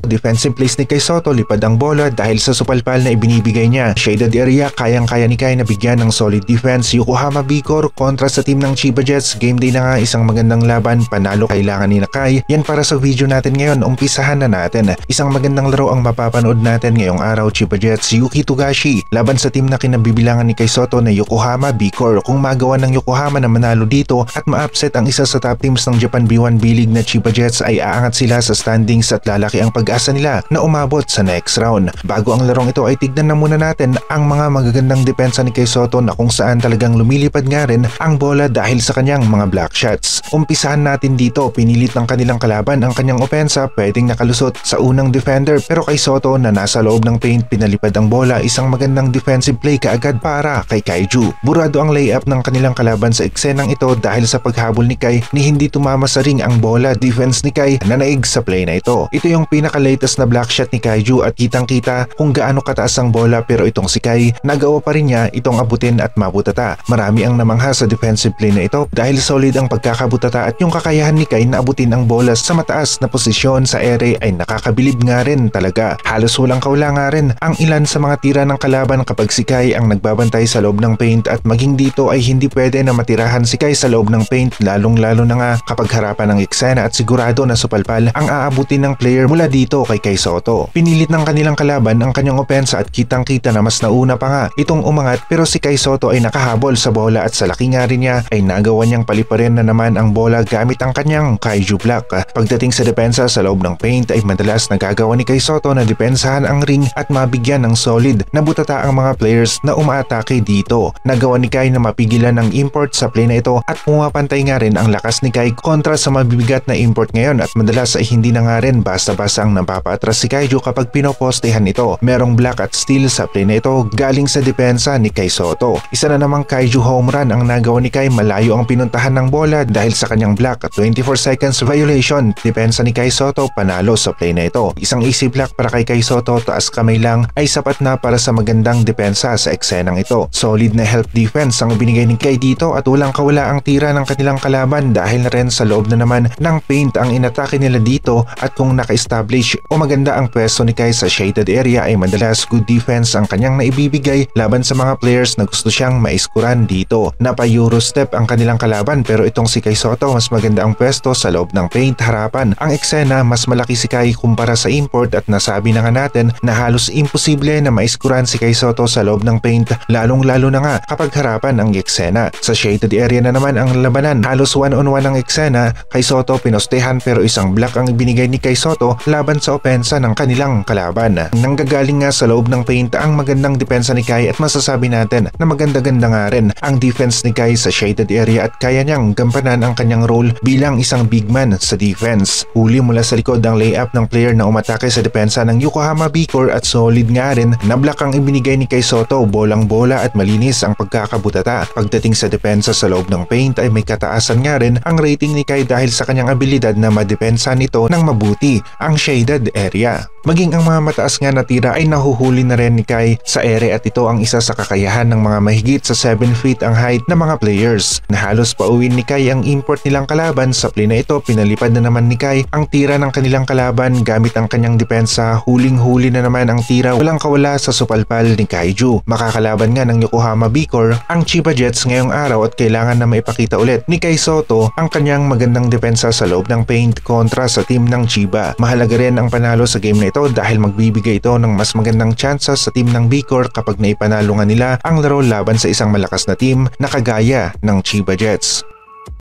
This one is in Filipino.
Defensive plays ni Kai Sotto, lipad ang bola dahil sa supalpal na ibinibigay niya. Shaded area, kayang-kaya ni Kai na bigyan ng solid defense. Yokohama B-Core kontra sa team ng Chiba Jets. Game day na nga, isang magandang laban. Panalo kailangan ni Kai. Yan para sa video natin ngayon. Umpisahan na natin. Isang magandang laro ang mapapanood natin ngayong araw. Chiba Jets, Yuki Togashi laban sa team na kinabibilangan ni Kai Sotto na Yokohama B-Core. Kung magawa ng Yokohama na manalo dito at ma-upset ang isa sa top teams ng Japan B1 B-League na Chiba Jets, ay aangat sila sa standings at lalaki ang pag-asa nila na umabot sa next round. Bago ang larong ito ay tignan na muna natin ang mga magagandang depensa ni Kai Sotto na kung saan talagang lumilipad nga rin ang bola dahil sa kanyang mga block shots. Umpisahan natin dito, pinilit ng kanilang kalaban ang kanyang opensa, pwedeng nakalusot sa unang defender pero Kai Sotto na nasa loob ng paint pinalipad ang bola, isang magandang defensive play kaagad para kay Kaiju. Burado ang layup ng kanilang kalaban sa eksenang ito dahil sa paghabol ni Kai ni hindi tumama sa ring ang bola. Defense ni Kai na naig sa play na ito. Ito yung pinaka-latest na block shot ni Kaiju at kitang-kita kung gaano kataas ang bola pero itong si Kai nagawa pa rin niya itong abutin at mabutata. Marami ang namangha sa defensive play na ito dahil solid ang pagkakabutata at yung kakayahan ni Kai na abutin ang bola sa mataas na posisyon sa ere ay nakakabilib nga rin talaga. Halos walang kaula nga rin ang ilan sa mga tira ng kalaban kapag si Kai ang nagbabantay sa loob ng paint at maging dito ay hindi pwede na matirahan si Kai sa loob ng paint, lalong-lalo na nga kapag harapan ng eksena at sigurado na supalpal ang aabutin ng player mula dito kay Kai Sotto. Pinilit ng kanilang kalaban ang kanyang opensa at kitang-kita na mas nauna pa nga itong umangat pero si Kai Sotto ay nakahabol sa bola at sa laki nga rin niya ay nagawa niyang paliparin na naman ang bola gamit ang kanyang Kaiju block. Pagdating sa depensa sa loob ng paint ay madalas nagagawa ni Kai Sotto na depensahan ang ring at mabigyan ng solid na butata ang mga players na umaatake dito. Nagawa ni Kai na mapigilan ang import sa play na ito at pumapantay nga rin ang lakas ni Kai kontra sa mabibigat na import ngayon at madalas ay hindi na nga rin basta-basta ang napapaatras si Kaiju kapag pinopostehan ito. Merong block at steal sa play na ito galing sa depensa ni Kai Sotto. Isa na namang Kaiju home run ang nagawa ni Kai, malayo ang pinuntahan ng bola dahil sa kanyang block at 24 seconds violation. Depensa ni Kai Sotto panalo sa play na ito. Isang easy block para kay Kai Sotto, taas kamay lang ay sapat na para sa magandang depensa sa eksenang ito. Solid na help defense ang binigay ni Kai dito at walang kawala ang tira ng kanilang kalaban dahil na rin sa loob na naman ng paint ang inatake nila dito at kung naka-establish o maganda ang pwesto ni Kai sa shaded area ay madalas good defense ang kanyang naibibigay laban sa mga players na gusto siyang maiskuran dito. Napa-euro step ang kanilang kalaban pero itong si Kai Sotto mas maganda ang pwesto sa loob ng paint harapan. Ang eksena mas malaki si Kai kumpara sa import at nasabi na nga natin na halos imposible na maiskuran si Kai Sotto sa loob ng paint lalong-lalo na nga kapag harapan ang eksena. Sa shaded area na naman ang labanan, halos one-on-one ang eksena. Kai Sotto pinostehan pero isang block ang ibinigay ni Kai Sotto laban sa opensa ng kanilang kalaban. Nanggagaling nga sa loob ng paint ang magandang depensa ni Kai at masasabi natin na maganda-ganda nga rin ang defense ni Kai sa shaded area at kaya niyang gampanan ang kanyang role bilang isang big man sa defense. Huli mula sa likod ang layup ng player na umatake sa depensa ng Yokohama B-Core at solid nga rin na block ang ibinigay ni Kai Sotto, bolang-bola at malinis ang pagkakabutata. Pagdating sa depensa sa loob ng paint ay may kataasan nga rin ang rating ni Kai dahil sa kanyang abilidad na madepensa nito ng mabuti ang shaded area. Maging ang mga mataas nga na tira ay nahuhuli na rin ni Kai sa ere at ito ang isa sa kakayahan ng mga mahigit sa 7 feet ang height na mga players. Na halos pauwin ni Kai ang import nilang kalaban sa play na ito, pinalipad na naman ni Kai ang tira ng kanilang kalaban gamit ang kanyang depensa. Huling-huli na naman ang tira, walang kawala sa supalpal ni Kaiju. Makakalaban nga ng Yokohama B-Core ang Chiba Jets ngayong araw at kailangan na maipakita ulit ni Kai Sotto ang kanyang magandang depensa sa loob ng paint kontra sa team ng Chiba. Mahalaga rin ang panalo sa game na ito dahil magbibigay ito ng mas magandang tsansa sa team ng B-Core kapag naipanalo nga nila ang laro laban sa isang malakas na team na kagaya ng Chiba Jets.